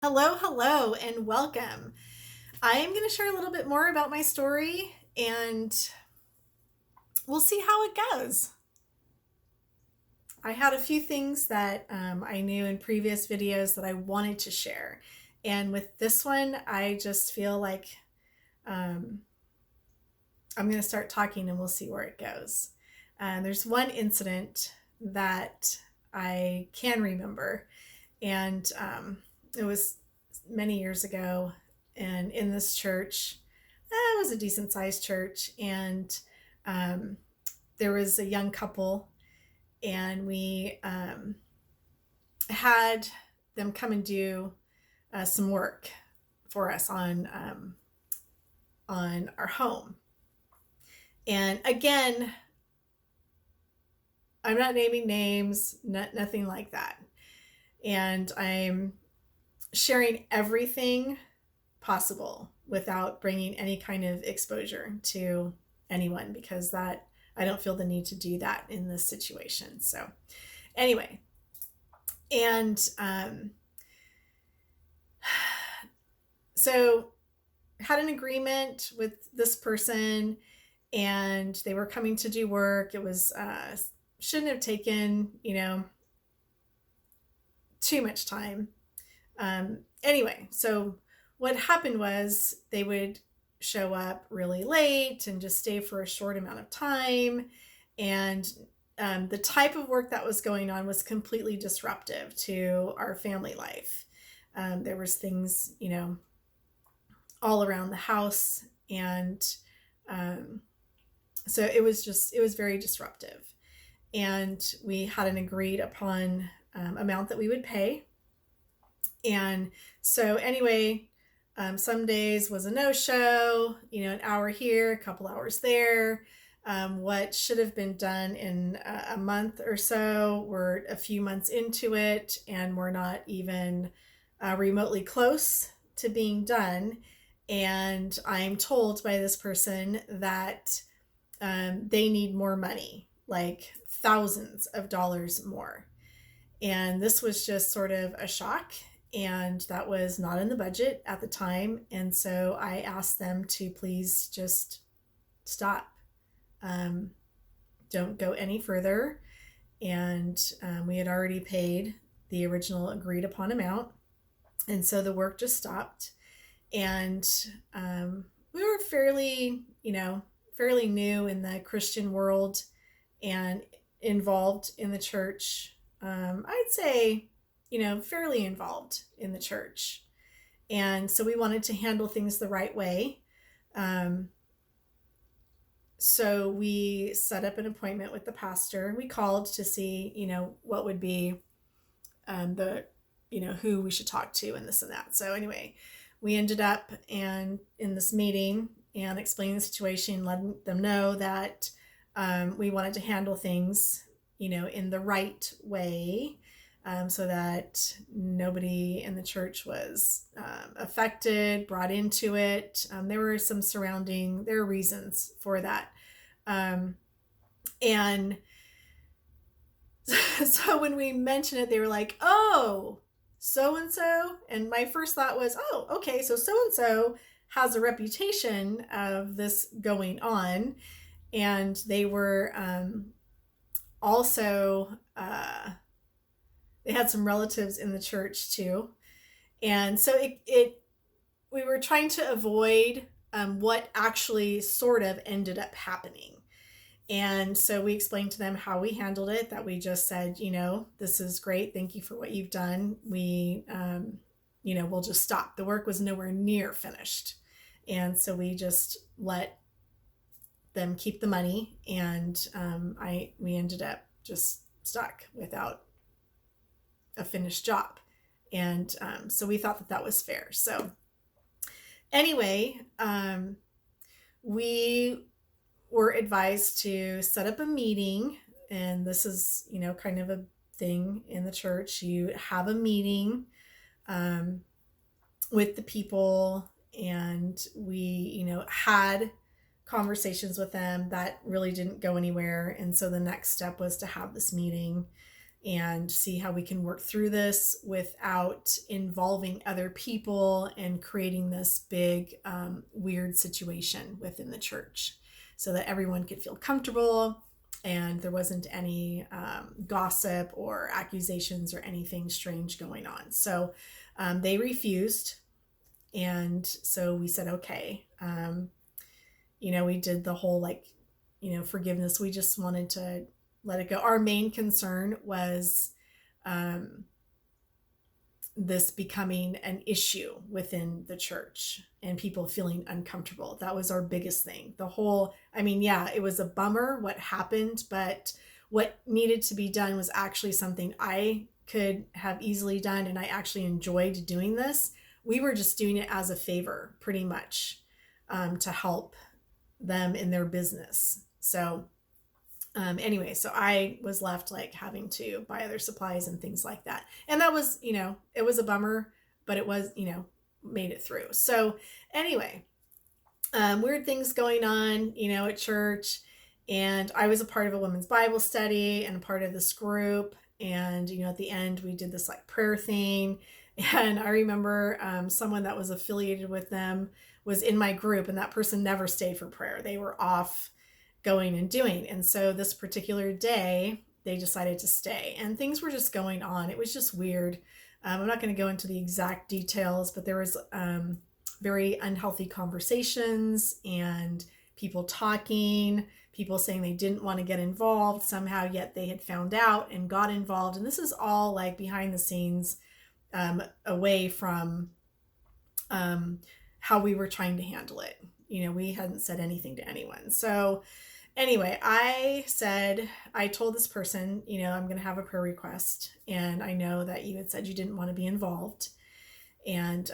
Hello, hello, and welcome. I am going to share a little bit more about my story and we'll see how it goes. I had a few things that I knew in previous videos that I wanted to share. And with this one, I just feel like um, I'm going to start talking and we'll see where it goes. There's one incident that I can remember, and it was many years ago, and in this church, it was a decent sized church, and um, there was a young couple, and we had them come and do some work for us on our home. And again, I'm not naming names, nothing like that. And I'm sharing everything possible without bringing any kind of exposure to anyone, because that I don't feel the need to do that in this situation. So anyway, and so had an agreement with this person, and they were coming to do work. It was shouldn't have taken too much time. Anyway, so what happened was they would show up really late and just stay for a short amount of time. And the type of work that was going on was completely disruptive to our family life. There was things, all around the house. And so it was very disruptive. And we had an agreed upon amount that we would pay. And so anyway, some days was a no-show, an hour here, a couple hours there. What should have been done in a month or so, we're a few months into it, and we're not even remotely close to being done. And I'm told by this person that they need more money, like thousands of dollars more. And this was just sort of a shock, and that was not in the budget at the time. And so I asked them to please just stop. Um, don't go any further. And we had already paid the original agreed upon amount. And so the work just stopped. And we were fairly new in the Christian world and involved in the church. I'd say, fairly involved in the church. And so we wanted to handle things the right way. Um, so we set up an appointment with the pastor. We called to see, what would be who we should talk to and this and that. So anyway, we ended up in this meeting and explaining the situation, letting them know that we wanted to handle things, in the right way, so that nobody in the church was affected, brought into it. There were there are reasons for that. And so when we mentioned it, they were like, oh, so and so. And my first thought was, oh, okay, so and so has a reputation of this going on. And they were also, they had some relatives in the church too. And so we were trying to avoid what actually sort of ended up happening. And so we explained to them how we handled it, that we just said, this is great. Thank you for what you've done. We'll just stop. The work was nowhere near finished. And so we just let them keep the money. And we ended up just stuck without a finished job. And so we thought that was fair. So anyway, we were advised to set up a meeting. And this is, kind of a thing in the church. You have a meeting with the people, and we, had conversations with them that really didn't go anywhere. And so the next step was to have this meeting and see how we can work through this without involving other people and creating this big, weird situation within the church, so that everyone could feel comfortable and there wasn't any gossip or accusations or anything strange going on. So they refused. And so we said, okay, we did the whole forgiveness. We just wanted to let it go. Our main concern was this becoming an issue within the church and people feeling uncomfortable. That was our biggest thing. It was a bummer what happened, but what needed to be done was actually something I could have easily done, and I actually enjoyed doing this. We were just doing it as a favor, pretty much, to help them in their business. So so I was left having to buy other supplies and things like that. And that was, it was a bummer, but it was, made it through. So anyway, weird things going on, at church. And I was a part of a women's Bible study and a part of this group. And, at the end, we did this prayer thing. And I remember someone that was affiliated with them was in my group, and that person never stayed for prayer. They were off going and doing. And so this particular day, they decided to stay, and things were just going on. It was just weird. I'm not going to go into the exact details, but there was very unhealthy conversations and people talking, people saying they didn't want to get involved somehow, yet they had found out and got involved. And this is all behind the scenes, away from how we were trying to handle it. We hadn't said anything to anyone. So anyway, I told this person, I'm going to have a prayer request, and I know that you had said you didn't want to be involved. And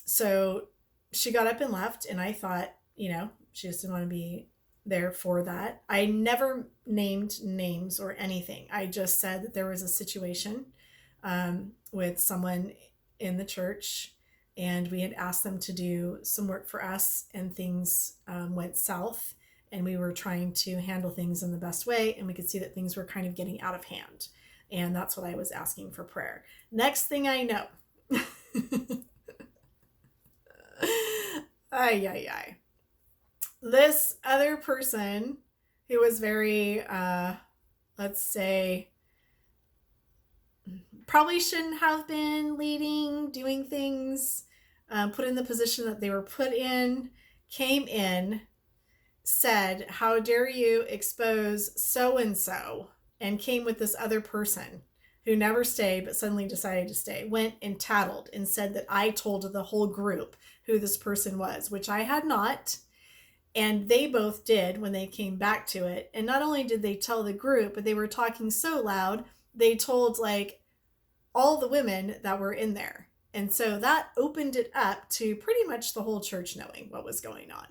so she got up and left, and I thought, she just didn't want to be there for that. I never named names or anything. I just said that there was a situation with someone in the church, and we had asked them to do some work for us, and things went south, and we were trying to handle things in the best way, and we could see that things were kind of getting out of hand. And that's what I was asking for prayer. Next thing I know, ay. This other person who was very, let's say, probably shouldn't have been leading, doing things, put in the position that they were put in, came in, said, "How dare you expose so-and-so," and came with this other person who never stayed but suddenly decided to stay, went and tattled and said that I told the whole group who this person was, which I had not. And they both did when they came back to it. And not only did they tell the group, but they were talking so loud, they told all the women that were in there. And so that opened it up to pretty much the whole church knowing what was going on.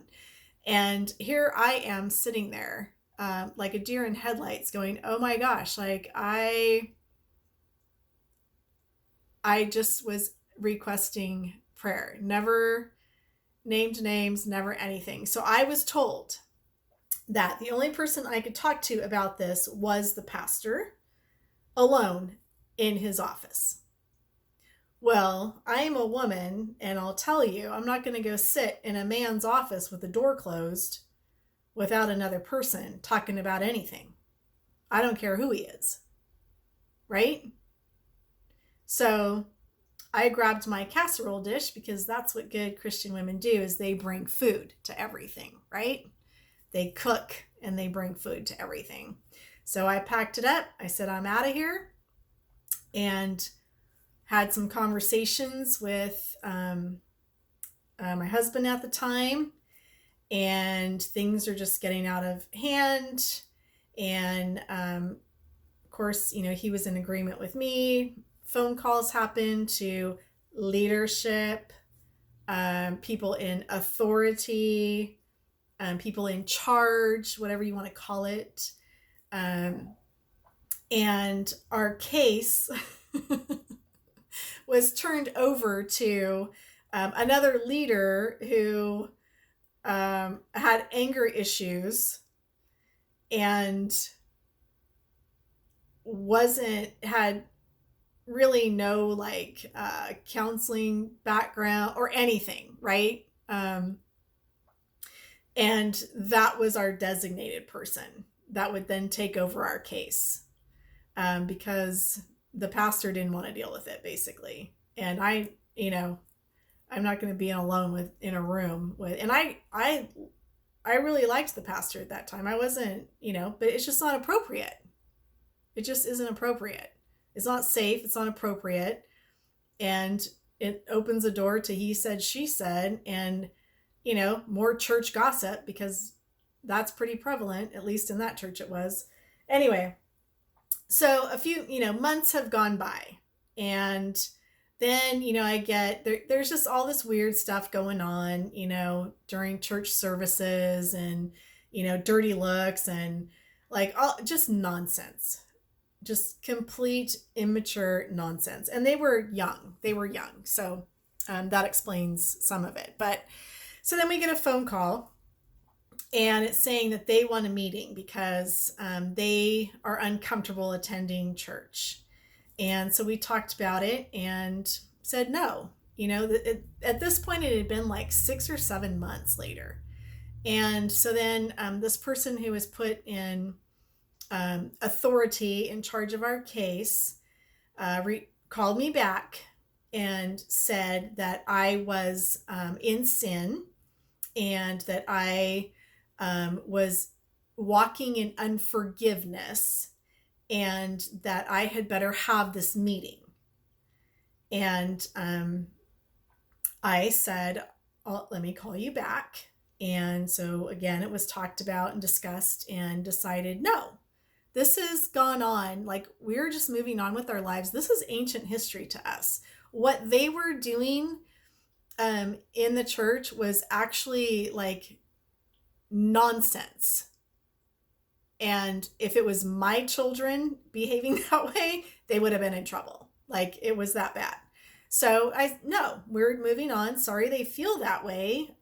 And here I am sitting there like a deer in headlights going, oh my gosh, I just was requesting prayer. Never named names, never anything. So I was told that the only person I could talk to about this was the pastor alone in his office. Well, I am a woman, and I'll tell you, I'm not going to go sit in a man's office with the door closed without another person talking about anything. I don't care who he is. Right? So I grabbed my casserole dish, because that's what good Christian women do, is they bring food to everything, right? They cook and they bring food to everything. So I packed it up. I said, I'm out of here, and had some conversations with my husband at the time, and things are just getting out of hand. And of course, he was in agreement with me. Phone calls happened to leadership, people in authority, people in charge, whatever you want to call it. And our case was turned over to another leader who had anger issues, and had really no like counseling background or anything, right? And that was our designated person that would then take over our case, because the pastor didn't want to deal with it, basically. And I'm not going to be alone in a room with, and I really liked the pastor at that time. I wasn't, but it's just not appropriate. It just isn't appropriate. It's not safe. It's not appropriate. And it opens a door to he said, she said, and, more church gossip, because that's pretty prevalent, at least in that church it was. Anyway, so a few, months have gone by, and then, I get there's just all this weird stuff going on, during church services, and, dirty looks, and like all just nonsense, just complete immature nonsense. And they were young. So that explains some of it. But so then we get a phone call, and it's saying that they want a meeting because they are uncomfortable attending church. And so we talked about it and said no. At this point, it had been like 6 or 7 months later. And so then this person who was put in authority in charge of our case called me back and said that I was in sin, and that I was walking in unforgiveness, and that I had better have this meeting. And I said, let me call you back. And so again, it was talked about and discussed, and decided, no, this has gone on. Like, we're just moving on with our lives. This is ancient history to us. What they were doing in the church was actually like nonsense. And if it was my children behaving that way, they would have been in trouble. Like, it was that bad. So no, we're moving on. Sorry they feel that way.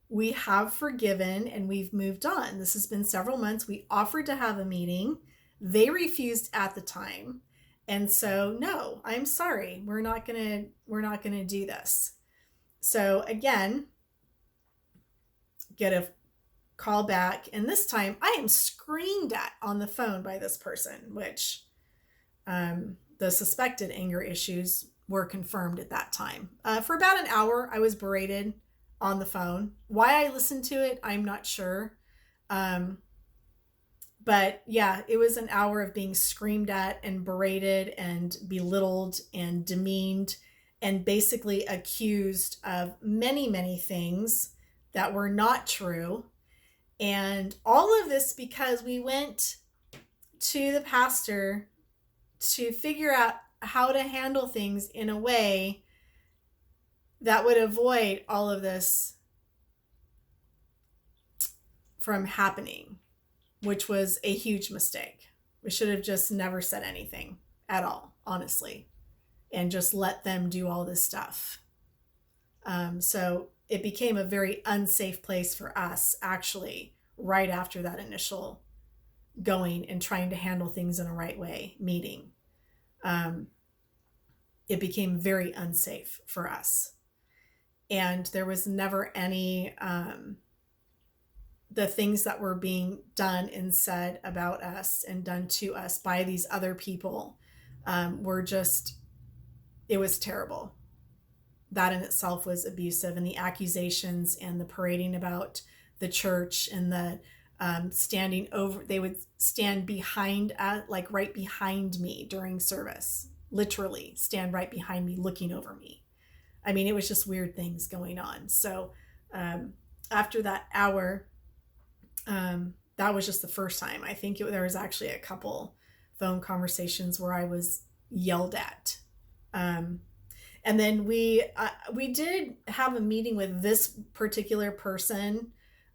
We have forgiven, and we've moved on. This has been several months. We offered to have a meeting. They refused at the time. And so, no, I'm sorry. We're not going to do this. So again, get a call back. And this time I am screamed at on the phone by this person, which the suspected anger issues were confirmed at that time. For about an hour, I was berated on the phone. Why I listened to it, I'm not sure. But yeah, it was an hour of being screamed at and berated and belittled and demeaned, and basically accused of many, many things that were not true. And all of this because we went to the pastor to figure out how to handle things in a way that would avoid all of this from happening, which was a huge mistake. We should have just never said anything at all, honestly, and just let them do all this stuff. So it became a very unsafe place for us, actually, right after that initial going and trying to handle things in a right way meeting. It became very unsafe for us. And there was never any, the things that were being done and said about us and done to us by these other people were just, it was terrible. That in itself was abusive. And the accusations and the parading about the church, and the standing over, they would stand behind, like right behind me during service, literally stand right behind me, looking over me. I mean, it was just weird things going on. So after that hour, that was just the first time. I think there was actually a couple phone conversations where I was yelled at. And then we did have a meeting with this particular person.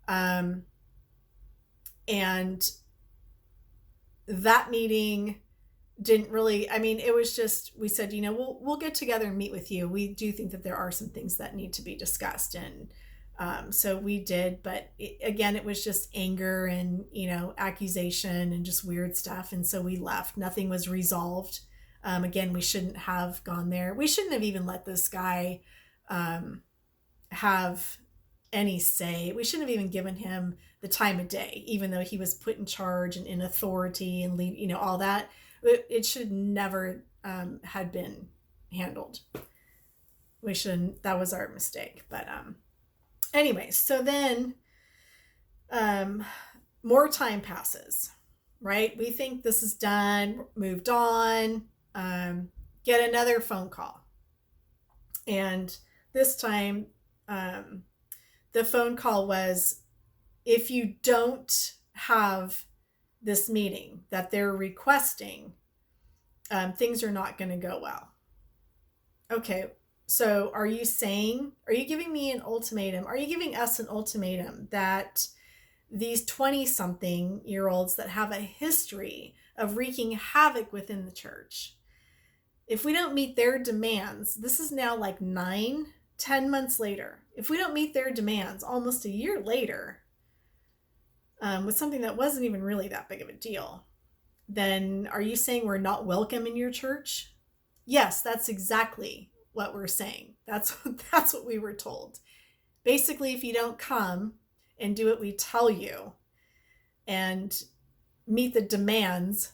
And that meeting didn't really, I mean, it was just, we said, we'll get together and meet with you. We do think that there are some things that need to be discussed. And So we did, but again, it was just anger and, accusation and just weird stuff. And so we left. Nothing was resolved. Again, we shouldn't have gone there. We shouldn't have even let this guy have any say. We shouldn't have even given him the time of day, even though he was put in charge and in authority and lead, all that. It should never had been handled. We shouldn't. That was our mistake. But anyway, so then more time passes, right? We think this is done, moved on, get another phone call. And this time, the phone call was, if you don't have this meeting that they're requesting, things are not going to go well. Okay, so are you giving me an ultimatum? Are you giving us an ultimatum that these 20-something-year-olds that have a history of wreaking havoc within the church, if we don't meet their demands, this is now like 9, 10 months later, if we don't meet their demands almost a year later, with something that wasn't even really that big of a deal, then are you saying we're not welcome in your church? Yes, that's exactly what we're saying. That's what we were told. Basically, if you don't come and do what we tell you and meet the demands,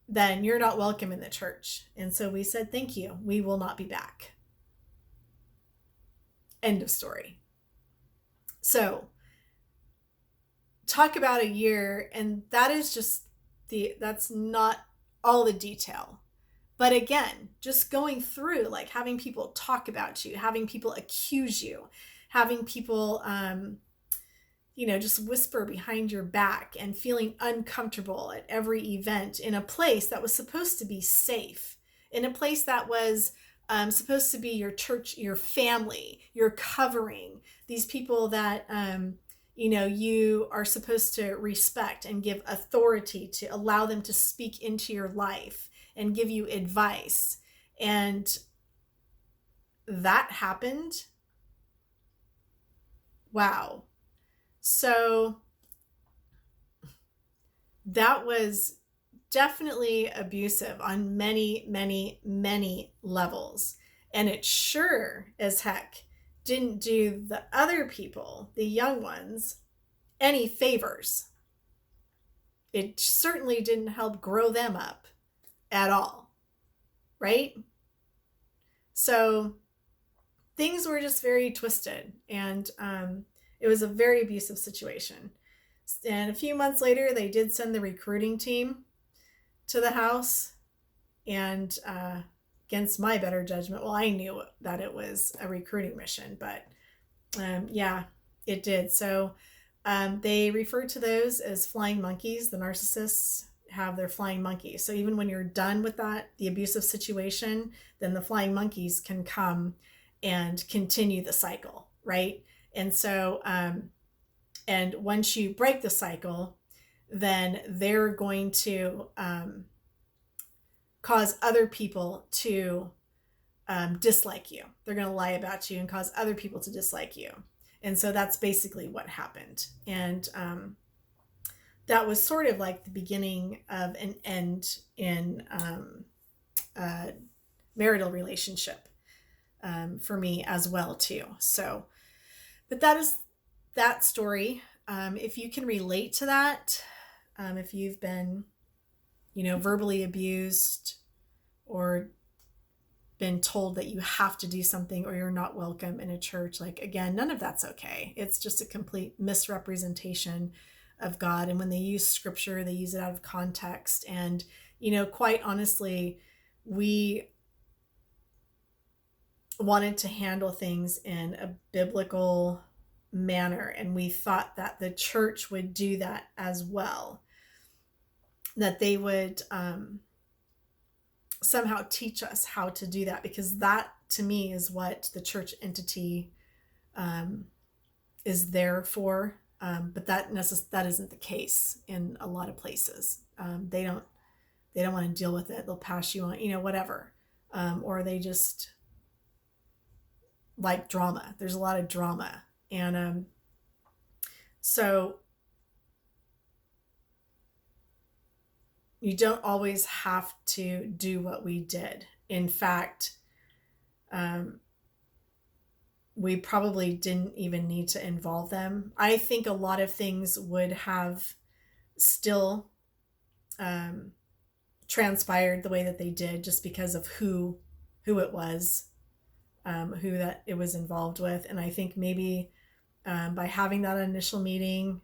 then you're not welcome in the church. And so we said, thank you. We will not be back. End of story. So talk about a year, and that is just that's not all the detail. But again, just going through, like having people talk about you, having people accuse you, having people, just whisper behind your back and feeling uncomfortable at every event in a place that was supposed to be safe, in a place that was supposed to be your church, your family, your covering, these people that, you are supposed to respect and give authority to, allow them to speak into your life and give you advice. And that happened. Wow. So that was definitely abusive on many, many, many levels. And it sure as heck didn't do the other people, the young ones, any favors. It certainly didn't help grow them up at all, right? So things were just very twisted, and it was a very abusive situation. And a few months later, they did send the recruiting team to the house, and against my better judgment, well, I knew that it was a recruiting mission, but yeah, it did. So they referred to those as flying monkeys. The narcissists have their flying monkeys. So even when you're done with that, the abusive situation, then the flying monkeys can come and continue the cycle, right? And so, and once you break the cycle, then they're going to cause other people to dislike you. They're going to lie about you and cause other people to dislike you. And so that's basically what happened. And that was sort of like the beginning of an end in a marital relationship for me as well, too. So, but that is that story. If you can relate to that, if you've been, verbally abused or been told that you have to do something or you're not welcome in a church, like, again, none of that's okay. It's just a complete misrepresentation of God. And when they use scripture, they use it out of context. And, quite honestly, we wanted to handle things in a biblical manner, and we thought that the church would do that as well, that they would somehow teach us how to do that, because that to me is what the church entity is there for. But that isn't the case in a lot of places. They don't want to deal with it. They'll pass you on, whatever. Or they just like drama. There's a lot of drama And so you don't always have to do what we did. In fact, we probably didn't even need to involve them. I think a lot of things would have still transpired the way that they did, just because of who it was, who that it was involved with. And I think maybe by having that initial meeting,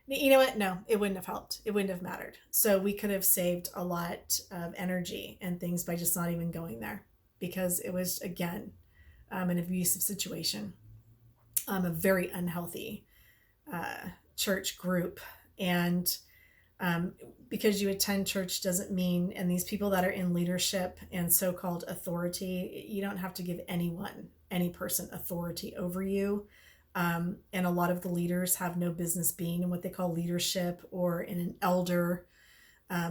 you know what? No, it wouldn't have helped. It wouldn't have mattered. So we could have saved a lot of energy and things by just not even going there, because it was, again, an abusive situation, a very unhealthy church group. And because you attend church doesn't mean, and these people that are in leadership and so-called authority, you don't have to give any person authority over you. And a lot of the leaders have no business being in what they call leadership or in an elder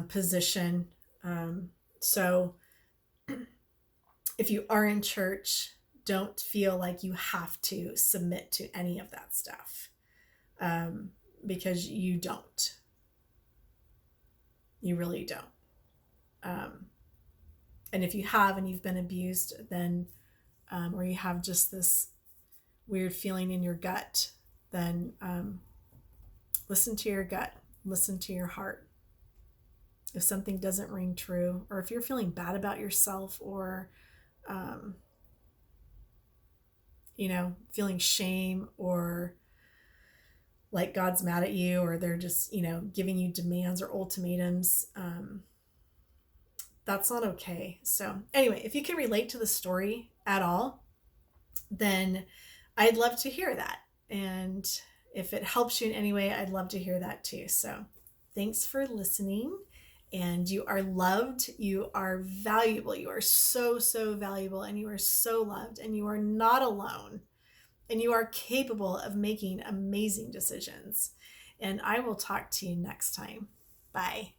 position. So if you are in church, don't feel like you have to submit to any of that stuff, because you don't. You really don't. And if you have and you've been abused, then, or you have just this weird feeling in your gut, then listen to your gut, listen to your heart. If something doesn't ring true, or if you're feeling bad about yourself, or feeling shame, or like God's mad at you, or they're just, giving you demands or ultimatums, that's not okay. So anyway, if you can relate to the story at all, then I'd love to hear that. And if it helps you in any way, I'd love to hear that too. So thanks for listening. And you are loved. You are valuable. You are so, so valuable. And you are so loved. And you are not alone. And you are capable of making amazing decisions. And I will talk to you next time. Bye.